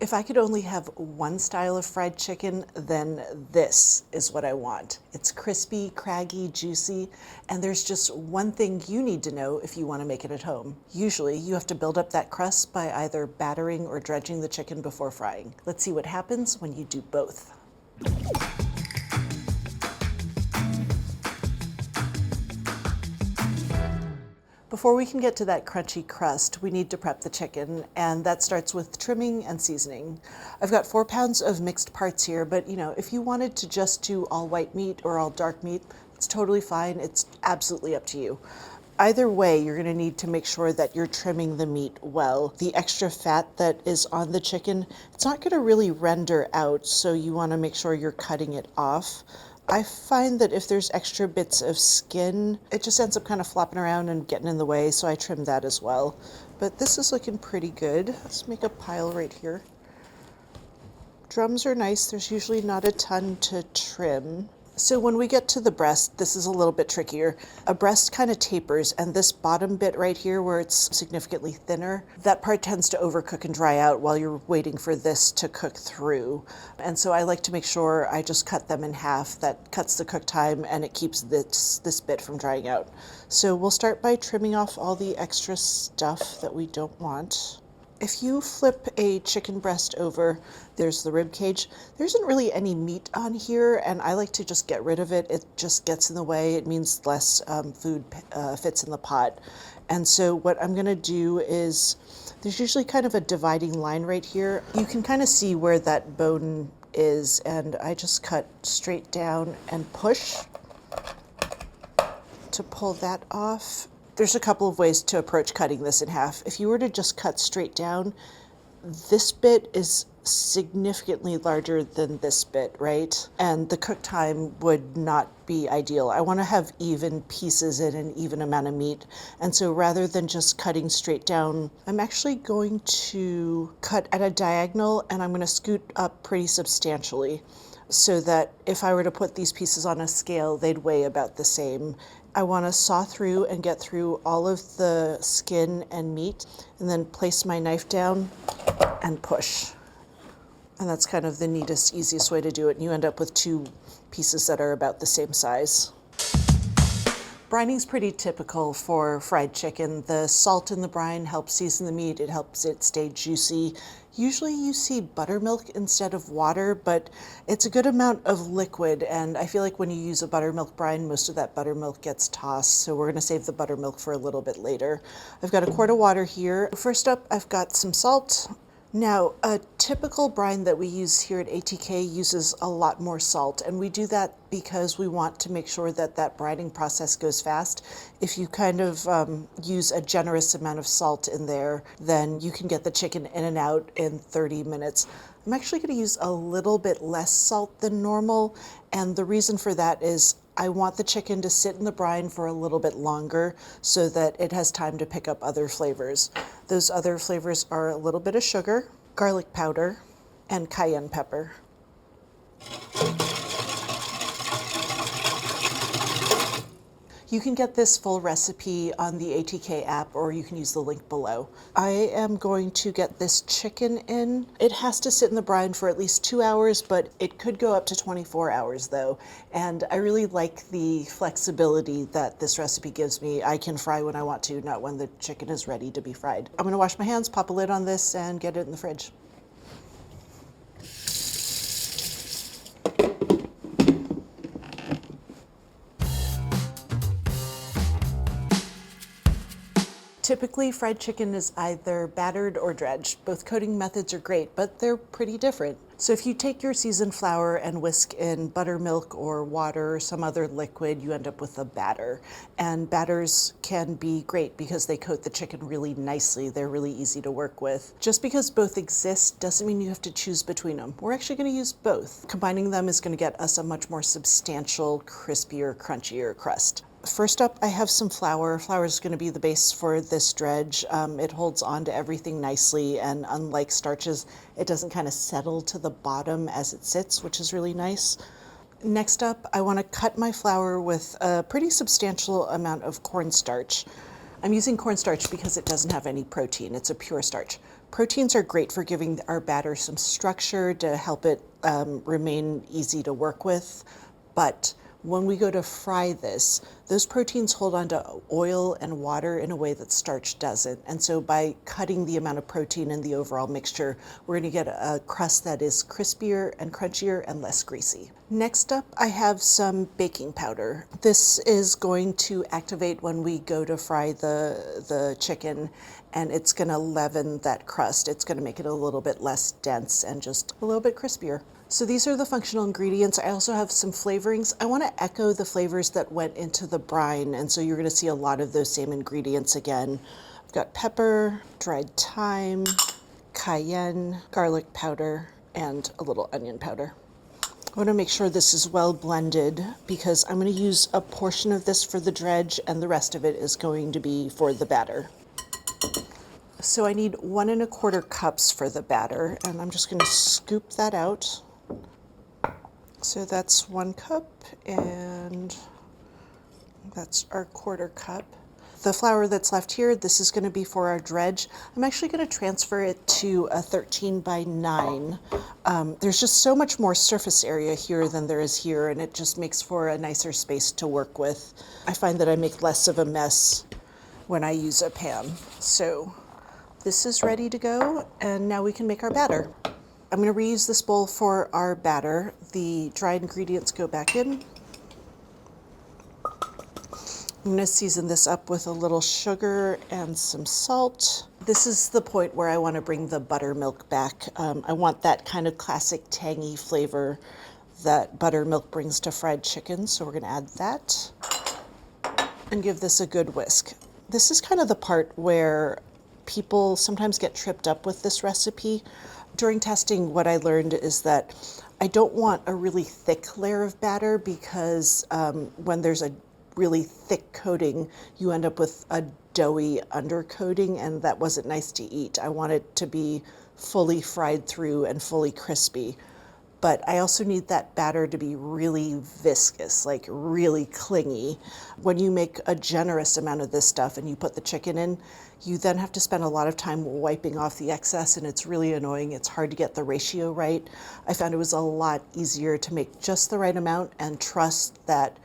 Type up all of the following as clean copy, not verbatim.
If I could only have one style of fried chicken, then this is what I want. It's crispy, craggy, juicy, and there's just one thing you need to know if you want to make it at home. Usually, you have to build up that crust by either battering or dredging the chicken before frying. Let's see what happens when you do both. Before we can get to that crunchy crust, we need to prep the chicken, and that starts with trimming and seasoning. I've got 4 pounds of mixed parts here, but if you wanted to just do all white meat or all dark meat, it's totally fine. It's absolutely up to you. Either way, you're going to need to make sure that you're trimming the meat well. The extra fat that is on the chicken, it's not going to really render out, so you want to make sure you're cutting it off. I find that if there's extra bits of skin, it just ends up kind of flopping around and getting in the way, so I trim that as well. But this is looking pretty good. Let's make a pile right here. Drums are nice. There's usually not a ton to trim. So when we get to the breast, this is a little bit trickier. A breast kind of tapers, and this bottom bit right here where it's significantly thinner, that part tends to overcook and dry out while you're waiting for this to cook through. And so I like to make sure I just cut them in half. That cuts the cook time and it keeps this bit from drying out. So we'll start by trimming off all the extra stuff that we don't want. If you flip a chicken breast over, there's the rib cage. There isn't really any meat on here, and I like to just get rid of it. It just gets in the way. It means less food fits in the pot. And so what I'm going to do is, there's usually kind of a dividing line right here. You can kind of see where that bone is, and I just cut straight down and push to pull that off. There's a couple of ways to approach cutting this in half. If you were to just cut straight down, this bit is significantly larger than this bit, right? And the cook time would not be ideal. I want to have even pieces and an even amount of meat. And so rather than just cutting straight down, I'm actually going to cut at a diagonal, and I'm going to scoot up pretty substantially so that if I were to put these pieces on a scale, they'd weigh about the same. I want to saw through and get through all of the skin and meat, and then place my knife down and push. And that's kind of the neatest, easiest way to do it. And you end up with 2 pieces that are about the same size. Brining's pretty typical for fried chicken. The salt in the brine helps season the meat. It helps it stay juicy. Usually you see buttermilk instead of water, but it's a good amount of liquid, and I feel like when you use a buttermilk brine, most of that buttermilk gets tossed, so we're going to save the buttermilk for a little bit later. I've got a quart of water here. First up, I've got some salt. Now, a typical brine that we use here at ATK uses a lot more salt, and we do that because we want to make sure that that brining process goes fast. If you kind of use a generous amount of salt in there, then you can get the chicken in and out in 30 minutes. I'm actually going to use a little bit less salt than normal, and the reason for that is I want the chicken to sit in the brine for a little bit longer so that it has time to pick up other flavors. Those other flavors are a little bit of sugar, garlic powder, and cayenne pepper. You can get this full recipe on the ATK app, or you can use the link below. I am going to get this chicken in. It has to sit in the brine for at least 2 hours, but it could go up to 24 hours though. And I really like the flexibility that this recipe gives me. I can fry when I want to, not when the chicken is ready to be fried. I'm gonna wash my hands, pop a lid on this, and get it in the fridge. Typically, fried chicken is either battered or dredged. Both coating methods are great, but they're pretty different. So if you take your seasoned flour and whisk in buttermilk or water or some other liquid, you end up with a batter. And batters can be great because they coat the chicken really nicely. They're really easy to work with. Just because both exist doesn't mean you have to choose between them. We're actually going to use both. Combining them is going to get us a much more substantial, crispier, crunchier crust. First up, I have some flour. Flour is going to be the base for this dredge. It holds on to everything nicely, and unlike starches, it doesn't kind of settle to the bottom as it sits, which is really nice. Next up, I want to cut my flour with a pretty substantial amount of cornstarch. I'm using cornstarch because it doesn't have any protein. It's a pure starch. Proteins are great for giving our batter some structure to help it remain easy to work with, but when we go to fry this, those proteins hold on to oil and water in a way that starch doesn't. And so by cutting the amount of protein in the overall mixture, we're going to get a crust that is crispier and crunchier and less greasy. Next up, I have some baking powder. This is going to activate when we go to fry the chicken, and it's going to leaven that crust. It's going to make it a little bit less dense and just a little bit crispier. So these are the functional ingredients. I also have some flavorings. I want to echo the flavors that went into the brine, and so you're going to see a lot of those same ingredients again. I've got pepper, dried thyme, cayenne, garlic powder, and a little onion powder. I want to make sure this is well blended because I'm going to use a portion of this for the dredge and the rest of it is going to be for the batter. So I need 1 1/4 cups for the batter, and I'm just going to scoop that out. So that's 1 cup, and that's our 1/4 cup. The flour that's left here, this is going to be for our dredge. I'm actually going to transfer it to a 13 by 9. There's just so much more surface area here than there is here, and it just makes for a nicer space to work with. I find that I make less of a mess when I use a pan. So this is ready to go, and now we can make our batter. I'm going to reuse this bowl for our batter. The dried ingredients go back in. I'm going to season this up with a little sugar and some salt. This is the point where I want to bring the buttermilk back. I want that kind of classic tangy flavor that buttermilk brings to fried chicken, so we're going to add that and give this a good whisk. This is kind of the part where people sometimes get tripped up with this recipe. During testing, what I learned is that I don't want a really thick layer of batter because when there's a really thick coating, you end up with a doughy undercoating, and that wasn't nice to eat. I want it to be fully fried through and fully crispy. But I also need that batter to be really viscous, like really clingy. When you make a generous amount of this stuff and you put the chicken in, you then have to spend a lot of time wiping off the excess, and it's really annoying. It's hard to get the ratio right. I found it was a lot easier to make just the right amount and trust that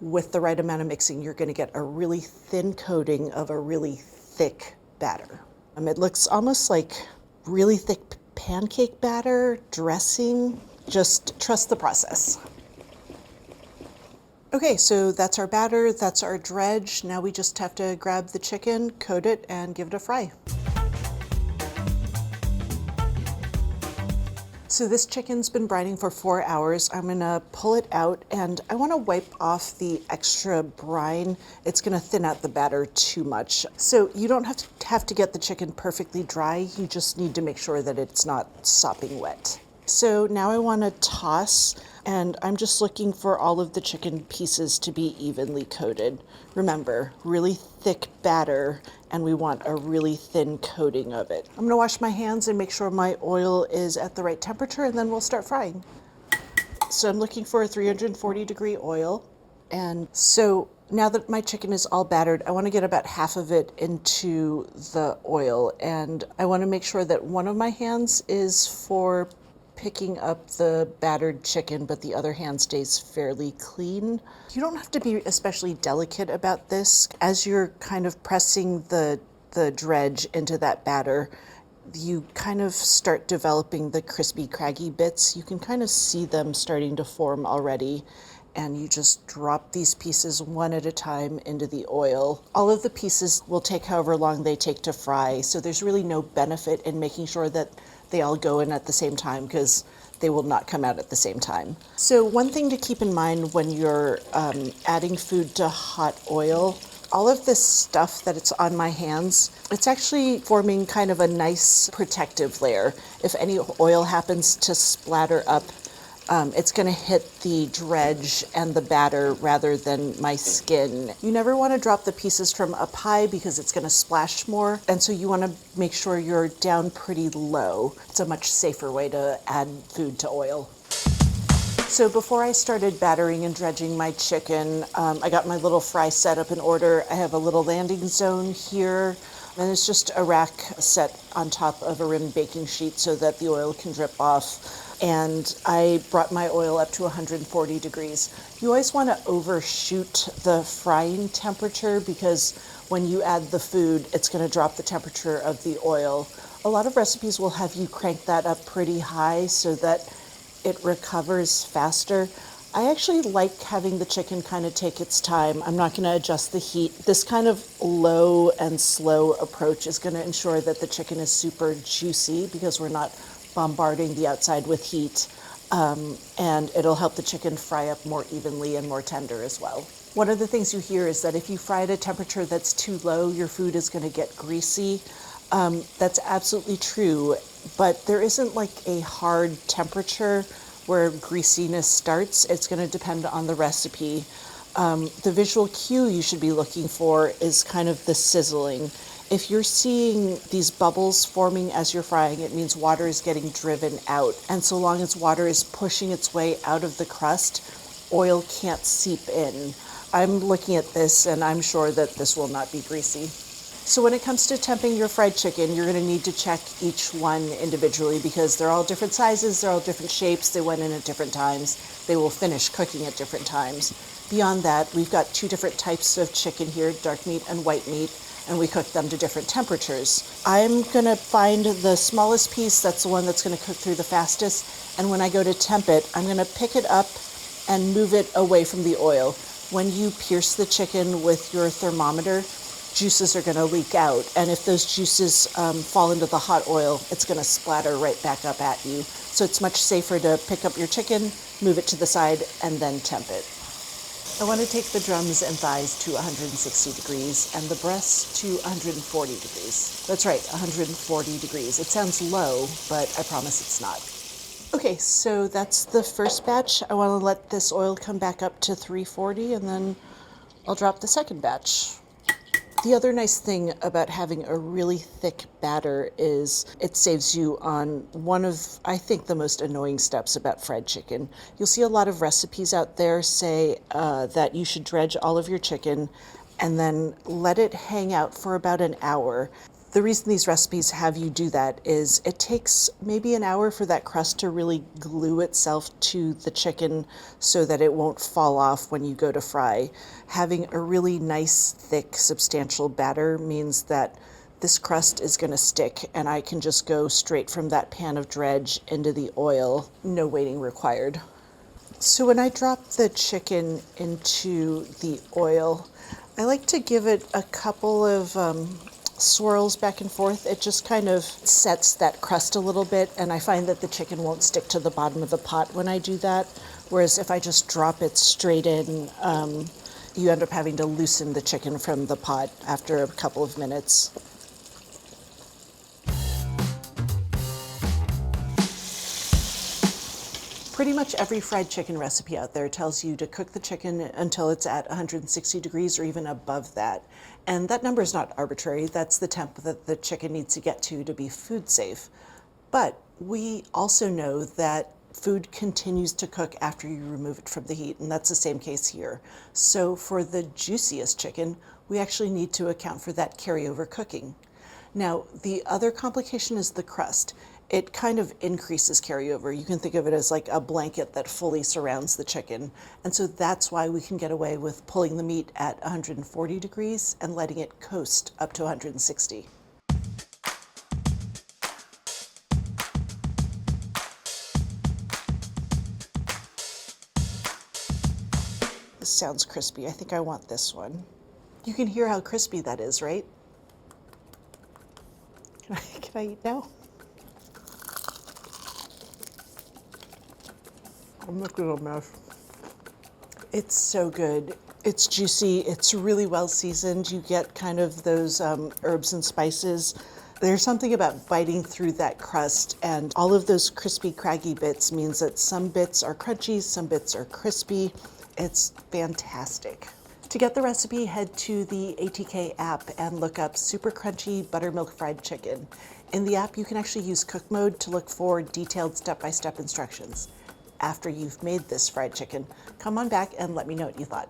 with the right amount of mixing, you're going to get a really thin coating of a really thick batter. It looks almost like really thick pancake batter, dressing. Just trust the process. Okay, so that's our batter, that's our dredge. Now we just have to grab the chicken, coat it, and give it a fry. So this chicken's been brining for 4 hours. I'm gonna pull it out, and I wanna wipe off the extra brine. It's gonna thin out the batter too much. So you don't have to get the chicken perfectly dry. You just need to make sure that it's not sopping wet. So now I want to toss, and I'm just looking for all of the chicken pieces to be evenly coated. Remember, really thick batter, and we want a really thin coating of it. I'm going to wash my hands and make sure my oil is at the right temperature, and then we'll start frying. So I'm looking for a 340-degree oil. And so now that my chicken is all battered, I want to get about half of it into the oil, and I want to make sure that one of my hands is for picking up the battered chicken, but the other hand stays fairly clean. You don't have to be especially delicate about this. As you're kind of pressing the dredge into that batter, you kind of start developing the crispy, craggy bits. You can kind of see them starting to form already, and you just drop these pieces one at a time into the oil. All of the pieces will take however long they take to fry, so there's really no benefit in making sure that they all go in at the same time because they will not come out at the same time. So one thing to keep in mind when you're adding food to hot oil, all of this stuff that it's on my hands, it's actually forming kind of a nice protective layer. If any oil happens to splatter up, it's going to hit the dredge and the batter rather than my skin. You never want to drop the pieces from up high because it's going to splash more, and so you want to make sure you're down pretty low. It's a much safer way to add food to oil. So before I started battering and dredging my chicken, I got my little fry set up in order. I have a little landing zone here, and it's just a rack set on top of a rimmed baking sheet so that the oil can drip off. And I brought my oil up to 140 degrees. You always want to overshoot the frying temperature because when you add the food, it's going to drop the temperature of the oil. A lot of recipes will have you crank that up pretty high so that it recovers faster. I actually like having the chicken kind of take its time. I'm not going to adjust the heat. This kind of low and slow approach is going to ensure that the chicken is super juicy because we're not bombarding the outside with heat. And it'll help the chicken fry up more evenly and more tender as well. One of the things you hear is that if you fry at a temperature that's too low, your food is going to get greasy. That's absolutely true, but there isn't like a hard temperature where greasiness starts. It's going to depend on the recipe. The visual cue you should be looking for is kind of the sizzling. If you're seeing these bubbles forming as you're frying, it means water is getting driven out. And so long as water is pushing its way out of the crust, oil can't seep in. I'm looking at this and I'm sure that this will not be greasy. So when it comes to temping your fried chicken, you're going to need to check each one individually because they're all different sizes, they're all different shapes, they went in at different times, they will finish cooking at different times. Beyond that, we've got two different types of chicken here, dark meat and white meat, and we cook them to different temperatures. I'm going to find the smallest piece, that's the one that's going to cook through the fastest, and when I go to temp it, I'm going to pick it up and move it away from the oil. When you pierce the chicken with your thermometer, juices are going to leak out, and if those juices fall into the hot oil, it's going to splatter right back up at you. So it's much safer to pick up your chicken, move it to the side, and then temp it. I want to take the drums and thighs to 160 degrees and the breasts to 140 degrees. That's right, 140 degrees. It sounds low, but I promise it's not. Okay, so that's the first batch. I want to let this oil come back up to 340 and then I'll drop the second batch. The other nice thing about having a really thick batter is it saves you on one of, I think, the most annoying steps about fried chicken. You'll see a lot of recipes out there say that you should dredge all of your chicken and then let it hang out for about an hour. The reason these recipes have you do that is it takes maybe an hour for that crust to really glue itself to the chicken so that it won't fall off when you go to fry. Having a really nice, thick, substantial batter means that this crust is going to stick and I can just go straight from that pan of dredge into the oil, no waiting required. So when I drop the chicken into the oil, I like to give it a couple of swirls back and forth. It just kind of sets that crust a little bit, and I find that the chicken won't stick to the bottom of the pot when I do that, whereas if I just drop it straight in, you end up having to loosen the chicken from the pot after a couple of minutes. Pretty much every fried chicken recipe out there tells you to cook the chicken until it's at 160 degrees or even above that. And that number is not arbitrary. That's the temp that the chicken needs to get to be food safe. But we also know that food continues to cook after you remove it from the heat, and that's the same case here. So for the juiciest chicken, we actually need to account for that carryover cooking. Now, the other complication is the crust. It kind of increases carryover. You can think of it as like a blanket that fully surrounds the chicken. And so that's why we can get away with pulling the meat at 140 degrees and letting it coast up to 160. This sounds crispy. I think I want this one. You can hear how crispy that is, right? Can I eat now? I'm making a mess. It's so good. It's juicy. It's really well seasoned. You get kind of those herbs and spices. There's something about biting through that crust, and all of those crispy, craggy bits means that some bits are crunchy, some bits are crispy. It's fantastic. To get the recipe, head to the ATK app and look up Super Crunchy Buttermilk Fried Chicken. In the app, you can actually use cook mode to look for detailed step-by-step instructions. after you've made this fried chicken. Come on back and let me know what you thought.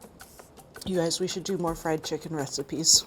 You guys, we should do more fried chicken recipes.